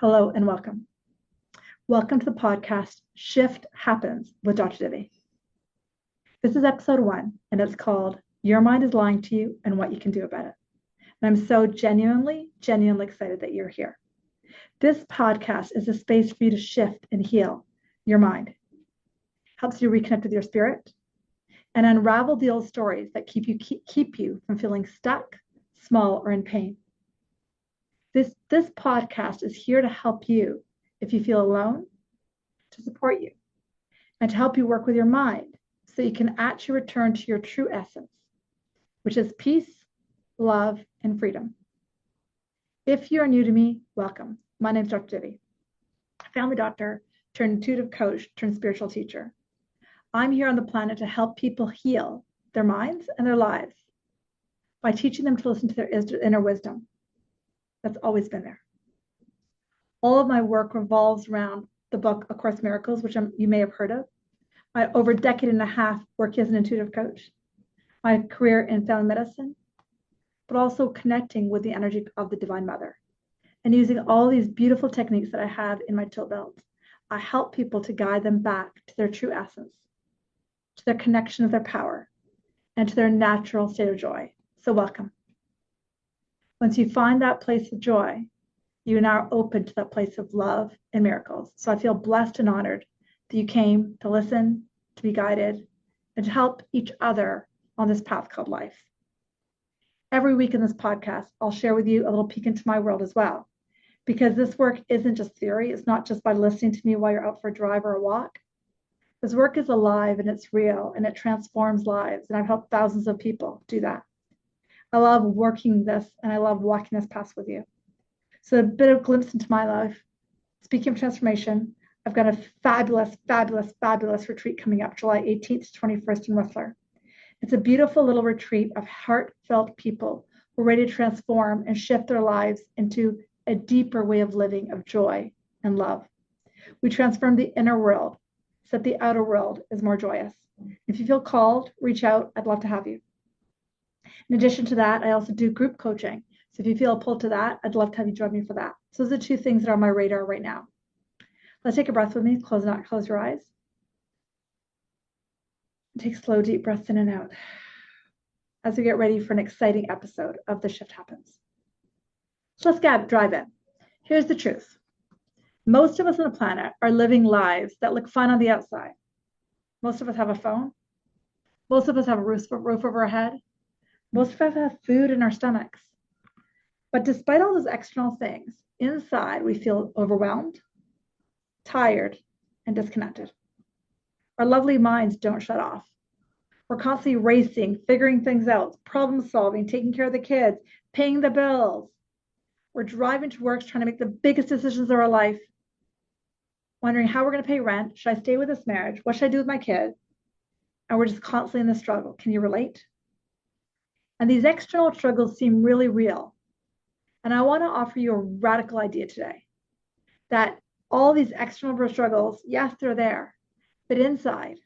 Hello and welcome. Welcome to the podcast Shift Happens with Dr. Divi. This is episode 1, and it's called Your Mind is Lying to You and What You Can Do About It. And I'm so genuinely excited that you're here. This podcast is a space for you to shift and heal your mind, helps you reconnect with your spirit, and unravel the old stories that keep you from feeling stuck, small, or in pain. This podcast is here to help you if you feel alone, to support you, and to help you work with your mind so you can actually return to your true essence, which is peace, love, and freedom. If you are new to me, welcome. My name is Dr. Divi, family doctor turned intuitive coach turned spiritual teacher. I'm here on the planet to help people heal their minds and their lives by teaching them to listen to their inner wisdom that's always been there. All of my work revolves around the book A Course in Miracles, which you may have heard of. My over a decade and a half working as an intuitive coach, my career in family medicine, but also connecting with the energy of the Divine Mother. And using all these beautiful techniques that I have in my tool belt, I help people to guide them back to their true essence, to their connection with their power, and to their natural state of joy. So welcome. Once you find that place of joy, you are now open to that place of love and miracles. So I feel blessed and honored that you came to listen, to be guided, and to help each other on this path called life. Every week in this podcast, I'll share with you a little peek into my world as well, because this work isn't just theory. It's not just by listening to me while you're out for a drive or a walk. This work is alive and it's real and it transforms lives. And I've helped thousands of people do that. I love working this and I love walking this path with you. So a bit of glimpse into my life. Speaking of transformation, I've got a fabulous retreat coming up July 18th to 21st in Whistler. It's a beautiful little retreat of heartfelt people who are ready to transform and shift their lives into a deeper way of living of joy and love. We transform the inner world so that the outer world is more joyous. If you feel called, reach out. I'd love to have you. In addition to that, I also do group coaching. So if you feel a pull to that, I'd love to have you join me for that. So those are 2 things that are on my radar right now. Let's take a breath with me. Close your eyes. Take slow, deep breaths in and out as we get ready for an exciting episode of The Shift Happens. So let's drive in. Here's the truth. Most of us on the planet are living lives that look fun on the outside. Most of us have a phone. Most of us have a roof over our head. Most of us have food in our stomachs. But despite all those external things, inside we feel overwhelmed, tired, and disconnected. Our lovely minds don't shut off. We're constantly racing, figuring things out, problem solving, taking care of the kids, paying the bills. We're driving to work trying to make the biggest decisions of our life, wondering how we're going to pay rent. Should I stay with this marriage? What should I do with my kid? And we're just constantly in the struggle. Can you relate? And these external struggles seem really real. And I want to offer you a radical idea today that all these external struggles, yes, they're there, but inside,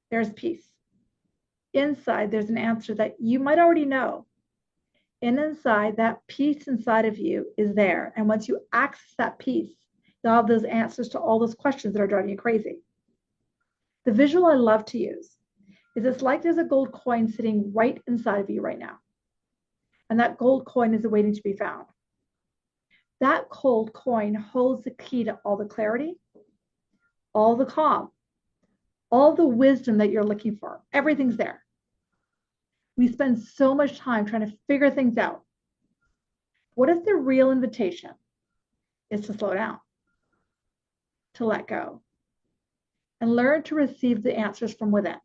there's peace. Inside, there's an answer that you might already know. And inside, that peace inside of you is there. And once you access that peace, you'll have those answers to all those questions that are driving you crazy. The visual I love to use is it's like there's a gold coin sitting right inside of you right now. And that gold coin is awaiting to be found. That gold coin holds the key to all the clarity, all the calm, all the wisdom that you're looking for. Everything's there. We spend so much time trying to figure things out. What if the real invitation is to slow down, to let go, and learn to receive the answers from within?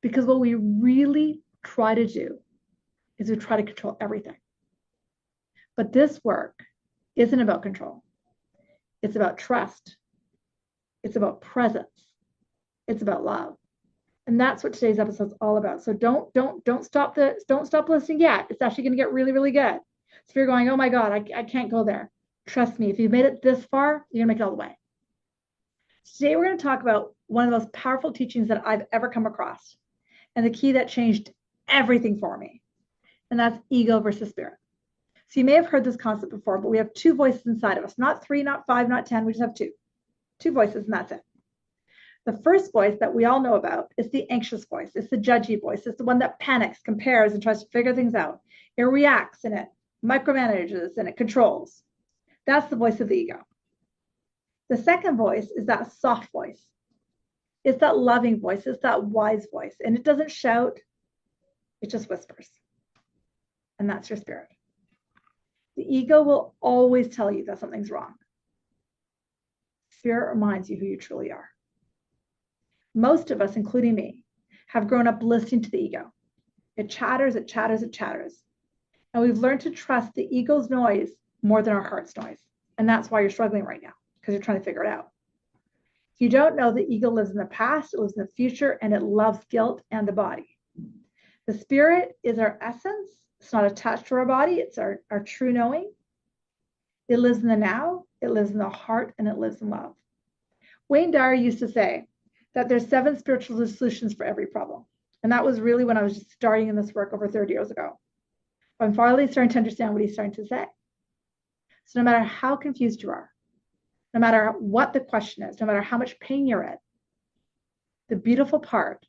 Because what we really try to do is we try to control everything. But this work isn't about control. It's about trust. It's about presence. It's about love. And that's what today's episode is all about. So don't stop listening yet. It's actually going to get really, really good. So if you're going, oh my God, I can't go there. Trust me, if you've made it this far, you're going to make it all the way. Today we're going to talk about one of the most powerful teachings that I've ever come across, and the key that changed everything for me. And that's ego versus spirit. So you may have heard this concept before, but we have two voices inside of us, not 3, not 5, not 10. We just have two voices, and that's it. The first voice that we all know about is the anxious voice. It's the judgy voice. It's the one that panics, compares, and tries to figure things out. It reacts and it micromanages and it controls. That's the voice of the ego. The second voice is that soft voice. It's that loving voice. It's that wise voice. And it doesn't shout, it just whispers. And that's your spirit. The ego will always tell you that something's wrong. Spirit reminds you who you truly are. Most of us, including me, have grown up listening to the ego. It chatters, it chatters, it chatters. And we've learned to trust the ego's noise more than our heart's noise. And that's why you're struggling right now, because you're trying to figure it out. If you don't know, the ego lives in the past, it lives in the future, and it loves guilt and the body. The spirit is our essence. It's not attached to our body. It's our true knowing. It lives in the now, it lives in the heart, and it lives in love. Wayne Dyer used to say that there's 7 spiritual solutions for every problem. And that was really when I was just starting in this work over 30 years ago. I'm finally starting to understand what he's starting to say. So no matter how confused you are, no matter what the question is, no matter how much pain you're in, the beautiful part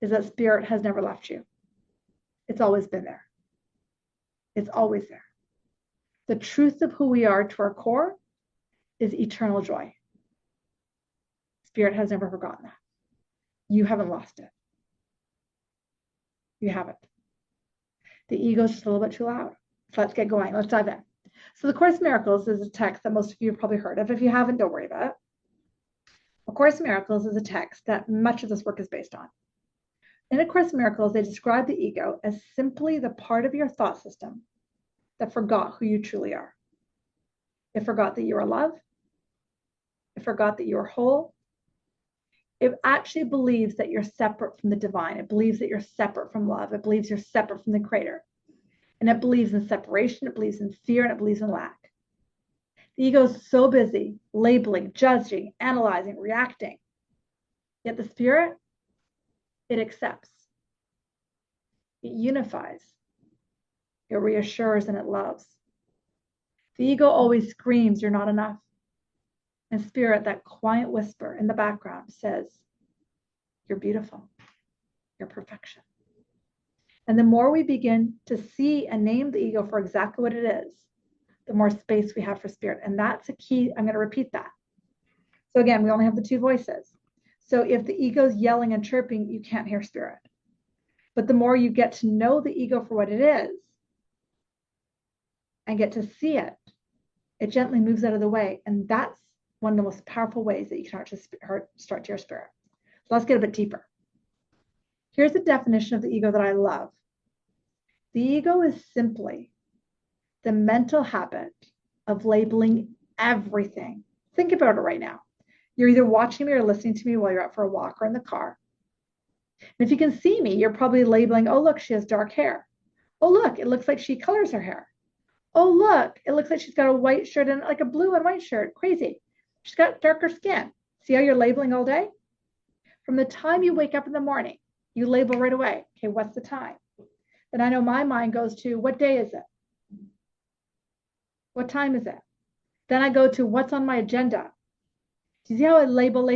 is that spirit has never left you. It's always been there. It's always there. The truth of who we are to our core is eternal joy. Spirit has never forgotten that. You haven't lost it. You haven't. The ego is just a little bit too loud. So let's get going. Let's dive in. So the Course in Miracles is a text that most of you have probably heard of. If you haven't, don't worry about it. A Course in Miracles is a text that much of this work is based on. In A Course in Miracles, they describe the ego as simply the part of your thought system that forgot who you truly are. It forgot that you are love. It forgot that you are whole. It actually believes that you're separate from the divine. It believes that you're separate from love. It believes you're separate from the creator. And it believes in separation. It believes in fear, and it believes in lack. The ego is so busy labeling, judging, analyzing, reacting. Yet the spirit, it accepts. It unifies. It reassures and it loves. The ego always screams, you're not enough. And spirit, that quiet whisper in the background, says, you're beautiful. You're perfection. And the more we begin to see and name the ego for exactly what it is, the more space we have for spirit. And that's a key. I'm going to repeat that. So again, we only have the 2 voices. So if the ego is yelling and chirping, you can't hear spirit. But the more you get to know the ego for what it is and get to see it, it gently moves out of the way. And that's one of the most powerful ways that you can start to your spirit. So let's get a bit deeper. Here's the definition of the ego that I love. The ego is simply the mental habit of labeling everything. Think about it right now. You're either watching me or listening to me while you're out for a walk or in the car. And if you can see me, you're probably labeling, oh, look, she has dark hair. Oh, look, it looks like she colors her hair. Oh, look, it looks like she's got a white shirt and like a blue and white shirt. Crazy. She's got darker skin. See how you're labeling all day? From the time you wake up in the morning, you label right away. Okay, what's the time? Then I know my mind goes to, what day is it? What time is it? Then I go to, what's on my agenda? Do you see how I label?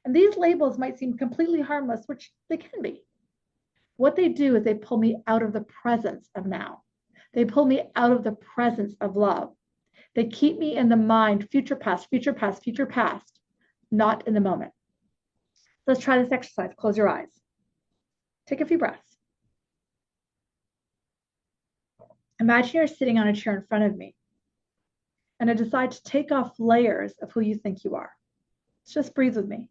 And these labels might seem completely harmless, which they can be. What they do is they pull me out of the presence of now. They pull me out of the presence of love. They keep me in the mind, future, past, not in the moment. Let's try this exercise. Close your eyes. Take a few breaths. Imagine you're sitting on a chair in front of me, and I decide to take off layers of who you think you are. Just breathe with me.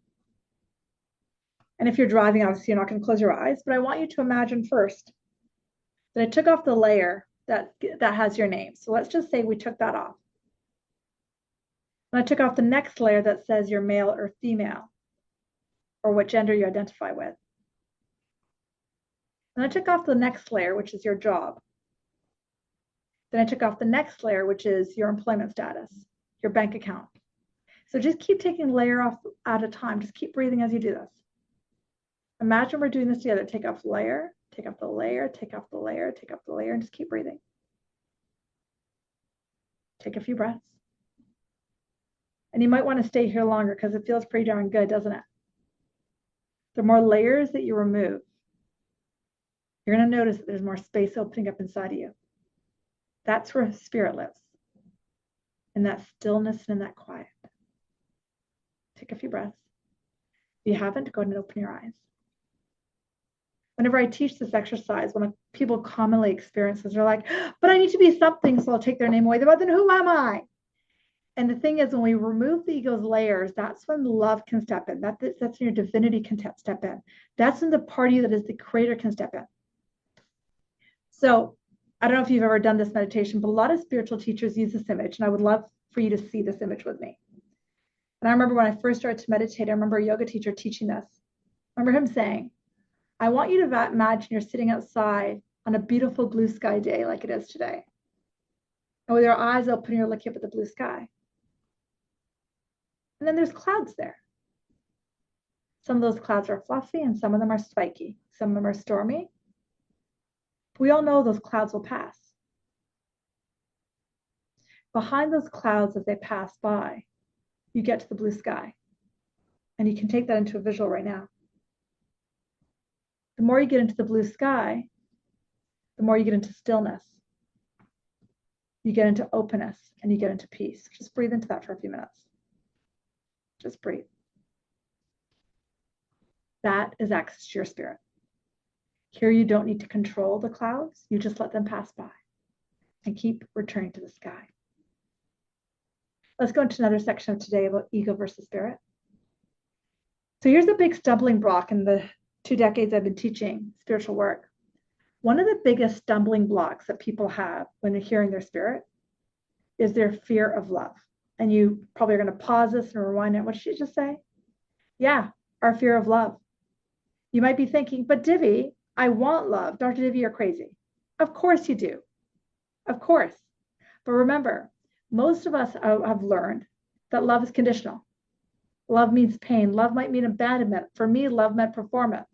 And if you're driving, obviously you're not going to close your eyes, but I want you to imagine first that I took off the layer that has your name. So let's just say we took that off. And I took off the next layer that says you're male or female, or what gender you identify with. Then I took off the next layer, which is your job. Then I took off the next layer, which is your employment status, your bank account. So just keep taking layer off at a time. Just keep breathing as you do this. Imagine we're doing this together. Take off the layer, take off the layer, take off the layer, take off the layer, and just keep breathing. Take a few breaths. And you might want to stay here longer because it feels pretty darn good, doesn't it? The more layers that you remove, you're going to notice that there's more space opening up inside of you. That's where spirit lives, in that stillness and in that quiet. Take a few breaths. If you haven't, go ahead and open your eyes. Whenever I teach this exercise, when people commonly experience this, they're like, but I need to be something, so I'll take their name away. But then who am I? And the thing is, when we remove the ego's layers, that's when love can step in. That's when your divinity can step in. That's when the part of you that is the creator can step in. So I don't know if you've ever done this meditation, but a lot of spiritual teachers use this image, and I would love for you to see this image with me. And I remember when I first started to meditate, I remember a yoga teacher teaching this. I remember him saying, I want you to imagine you're sitting outside on a beautiful blue sky day like it is today. And with your eyes open, you're looking up at the blue sky. And then there's clouds there. Some of those clouds are fluffy and some of them are spiky. Some of them are stormy. We all know those clouds will pass. Behind those clouds, as they pass by, you get to the blue sky. And you can take that into a visual right now. The more you get into the blue sky, the more you get into stillness. You get into openness and you get into peace. Just breathe into that for a few minutes. Just breathe. That is access to your spirit. Here you don't need to control the clouds. You just let them pass by and keep returning to the sky. Let's go into another section of today about ego versus spirit. So here's a big stumbling block in the 2 decades I've been teaching spiritual work. One of the biggest stumbling blocks that people have when they're hearing their spirit is their fear of love. And you probably are going to pause this and rewind it. What did she just say? Yeah, our fear of love. You might be thinking, but Divi, I want love. Dr. Divi, you're crazy. Of course you do. Of course. But remember, most of us have learned that love is conditional. Love means pain. Love might mean abandonment. For me, love meant performance.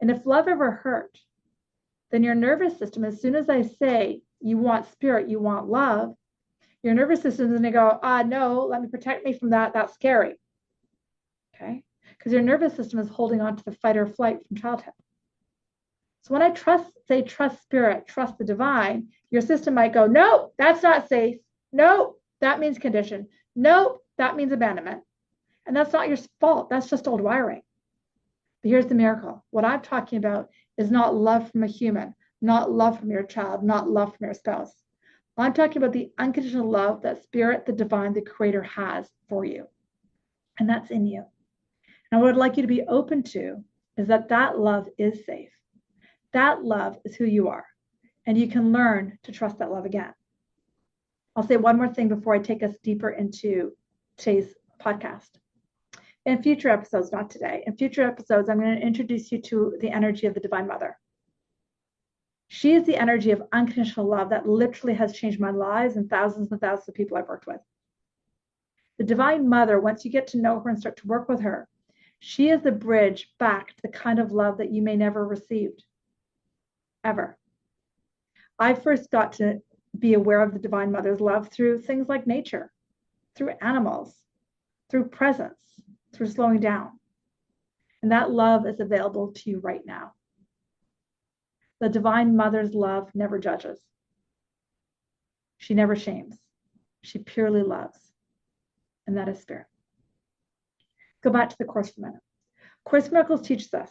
And if love ever hurt, then your nervous system, as soon as I say you want spirit, you want love, your nervous system is going to go, no, let me protect me from that. That's scary. Okay? Because your nervous system is holding on to the fight or flight from childhood. So when I say trust spirit, trust the divine, your system might go, no, that's not safe. No, that means condition. No, that means abandonment. And that's not your fault. That's just old wiring. But here's the miracle. What I'm talking about is not love from a human, not love from your child, not love from your spouse. I'm talking about the unconditional love that spirit, the divine, the creator has for you. And that's in you. And what I'd like you to be open to is that that love is safe. That love is who you are. And you can learn to trust that love again. I'll say one more thing before I take us deeper into today's podcast. In future episodes, not today, in future episodes, I'm going to introduce you to the energy of the Divine Mother. She is the energy of unconditional love that literally has changed my lives and thousands of people I've worked with. The Divine Mother, once you get to know her and start to work with her, she is the bridge back to the kind of love that you may never received, ever. I first got to be aware of the Divine Mother's love through things like nature, through animals, through presence, through slowing down. And that love is available to you right now. The Divine Mother's love never judges. She never shames. She purely loves. And that is spirit. Go back to the Course for a minute. Course in Miracles teaches us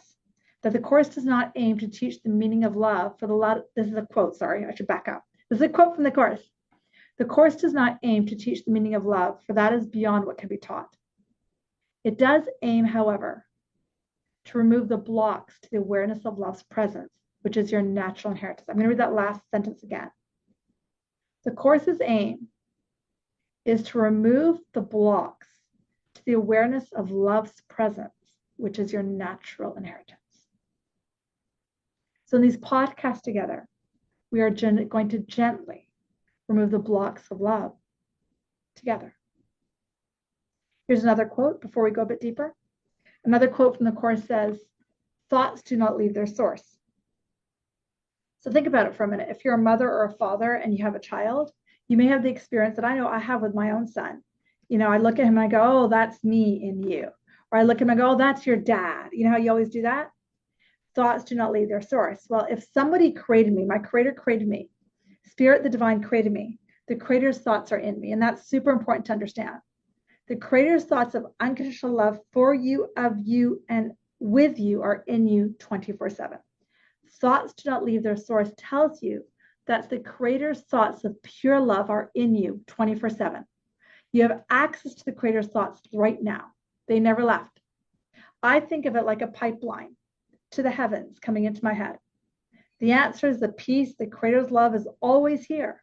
that the Course does not aim to teach the meaning of love for the love. This is a quote, sorry, I should back up. This is a quote from the Course. The Course does not aim to teach the meaning of love, for that is beyond what can be taught. It does aim, however, to remove the blocks to the awareness of love's presence, which is your natural inheritance. I'm going to read that last sentence again. The Course's aim is to remove the blocks to the awareness of love's presence, which is your natural inheritance. So in these podcasts together, we are going to gently remove the blocks of love together. Here's another quote before we go a bit deeper. Another quote from the Course says, thoughts do not leave their source. So think about it for a minute. If you're a mother or a father and you have a child, you may have the experience that I know I have with my own son. I look at him and I go, oh, that's me in you. Or I look at him and I go, oh, that's your dad. You know how you always do that? Thoughts do not leave their source. Well, if somebody created me, my creator created me, Spirit, the divine created me, the creator's thoughts are in me. And that's super important to understand. The creator's thoughts of unconditional love for you, of you, and with you are in you 24/7. Thoughts do not leave their source tells you that the creator's thoughts of pure love are in you 24/7. You have access to the creator's thoughts right now. They never left. I think of it like a pipeline to the heavens coming into my head. The answer is the peace, the creator's love is always here.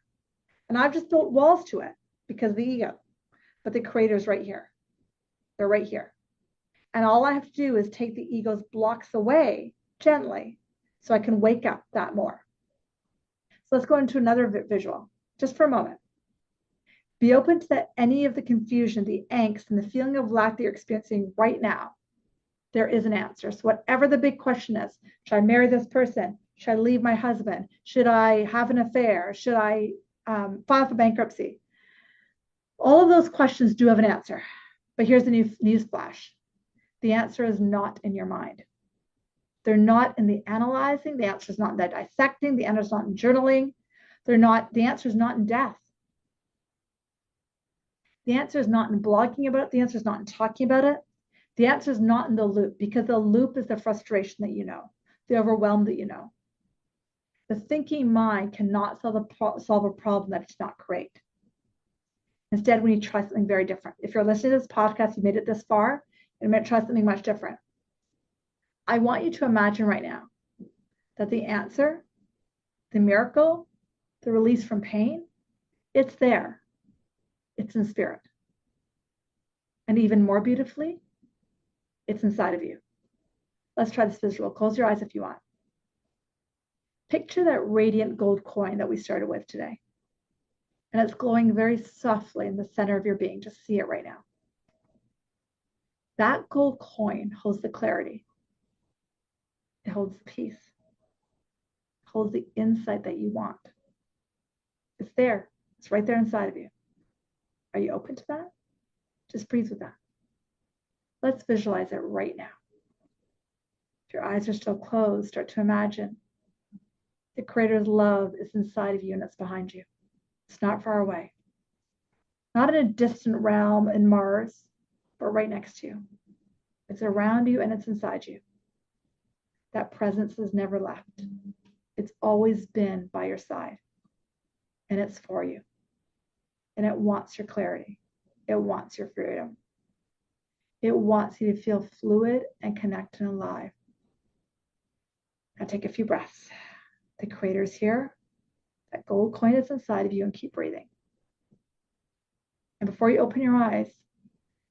And I've just built walls to it because of the ego. But the creator's right here. They're right here. And all I have to do is take the ego's blocks away gently so I can wake up that more. So let's go into another visual just for a moment. Be open to any of the confusion, the angst, and the feeling of lack that you're experiencing right now. There is an answer. So whatever the big question is, should I marry this person? Should I leave my husband? Should I have an affair? Should I file for bankruptcy? All of those questions do have an answer. But here's the news flash. The answer is not in your mind. They're not in the analyzing. The answer is not in the dissecting. The answer is not in journaling. The answer is not in death. The answer is not in blogging about it. The answer is not in talking about it. The answer is not in the loop, because the loop is the frustration that you know, the overwhelm that you know. The thinking mind cannot solve a problem that it did not create. Instead, we need to try something very different. If you're listening to this podcast, you made it this far, and meant to try something much different. I want you to imagine right now that the answer, the miracle, the release from pain, it's there. It's in spirit. And even more beautifully, it's inside of you. Let's try this visual. Close your eyes if you want. Picture that radiant gold coin that we started with today. And it's glowing very softly in the center of your being. Just see it right now. That gold coin holds the clarity. It holds the peace. It holds the insight that you want. It's there. It's right there inside of you. Are you open to that? Just breathe with that. Let's visualize it right now. If your eyes are still closed, start to imagine the creator's love is inside of you and it's behind you. It's not far away. Not in a distant realm in Mars, but right next to you. It's around you and it's inside you. That presence has never left. It's always been by your side. And it's for you. And it wants your clarity. It wants your freedom. It wants you to feel fluid and connected and alive. Now take a few breaths. The creator's here. That gold coin is inside of you, and keep breathing. And before you open your eyes,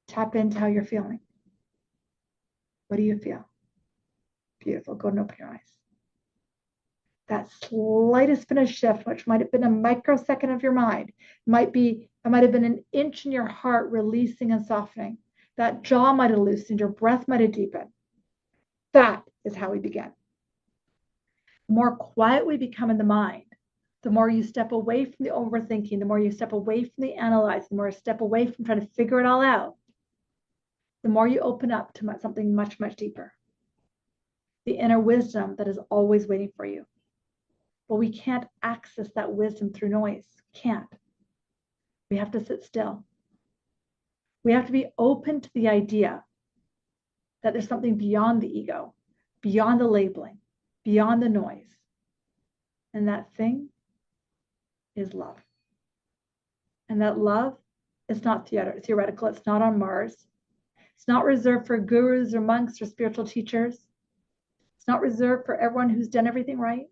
tap into how you're feeling. What do you feel? Beautiful. Go and open your eyes. That slightest bit of shift, which might have been a microsecond of your mind, it might have been an inch in your heart releasing and softening. That jaw might have loosened, your breath might have deepened. That is how we begin. The more quiet we become in the mind, the more you step away from the overthinking, the more you step away from the analyzing, the more you step away from trying to figure it all out, the more you open up to something much, much deeper. The inner wisdom that is always waiting for you. But we can't access that wisdom through noise. Can't. We have to sit still. We have to be open to the idea that there's something beyond the ego, beyond the labeling, beyond the noise. And that thing is love. And that love is not theoretical. It's not on Mars. It's not reserved for gurus or monks or spiritual teachers. It's not reserved for everyone who's done everything right.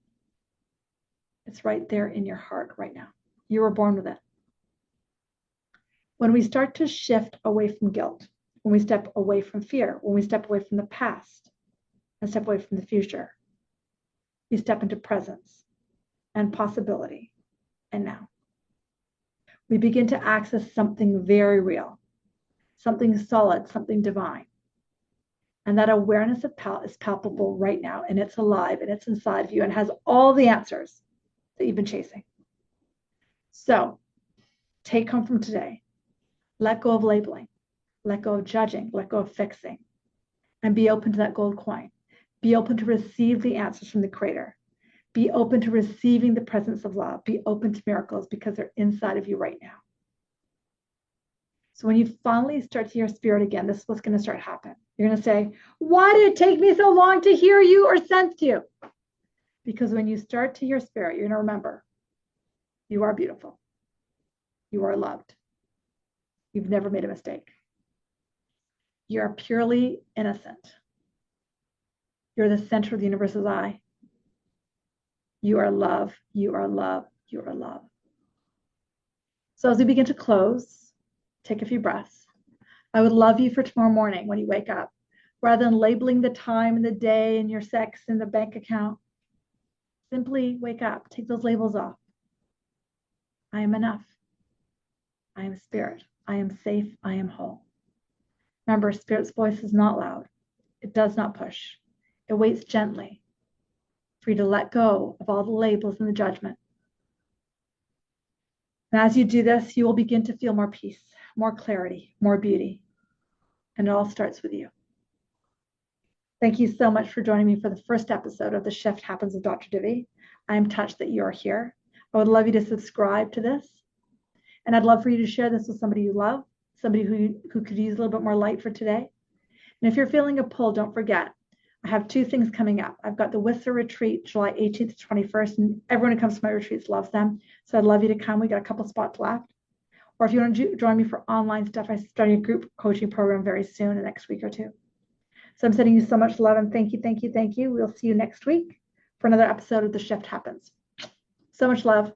It's right there in your heart right now. You were born with it. When we start to shift away from guilt, when we step away from fear, when we step away from the past and step away from the future, we step into presence and possibility and now. We begin to access something very real, something solid, something divine. And that awareness is palpable right now, and it's alive, and it's inside of you, and has all the answers that you've been chasing. So take home from today. Let go of labeling. Let go of judging. Let go of fixing. And be open to that gold coin. Be open to receive the answers from the Creator. Be open to receiving the presence of love. Be open to miracles because they're inside of you right now. So when you finally start to hear spirit again, this is what's going to start happening. You're going to say, why did it take me so long to hear you or sense you? Because when you start to hear spirit, you're going to remember, you are beautiful. You are loved. You've never made a mistake. You're purely innocent. You're the center of the universe's eye. You are love. You are love. You are love. So as we begin to close, take a few breaths. I would love you for tomorrow morning when you wake up, rather than labeling the time and the day and your sex and the bank account. Simply wake up, take those labels off. I am enough. I am spirit. I am safe. I am whole. Remember, spirit's voice is not loud. It does not push. It waits gently for you to let go of all the labels and the judgment. And as you do this, you will begin to feel more peace, more clarity, more beauty. And it all starts with you. Thank you so much for joining me for the first episode of The Shift Happens with Dr. Divi. I am touched that you are here. I would love you to subscribe to this. And I'd love for you to share this with somebody you love, somebody who could use a little bit more light for today. And if you're feeling a pull, don't forget, I have 2 things coming up. I've got the Whistler retreat, July 18th to 21st, and everyone who comes to my retreats loves them. So I'd love you to come. We got a couple spots left. Or if you want to join me for online stuff, I'm starting a group coaching program very soon, in the next week or 2. So I'm sending you so much love, and thank you, thank you, thank you. We'll see you next week for another episode of The Shift Happens. So much love.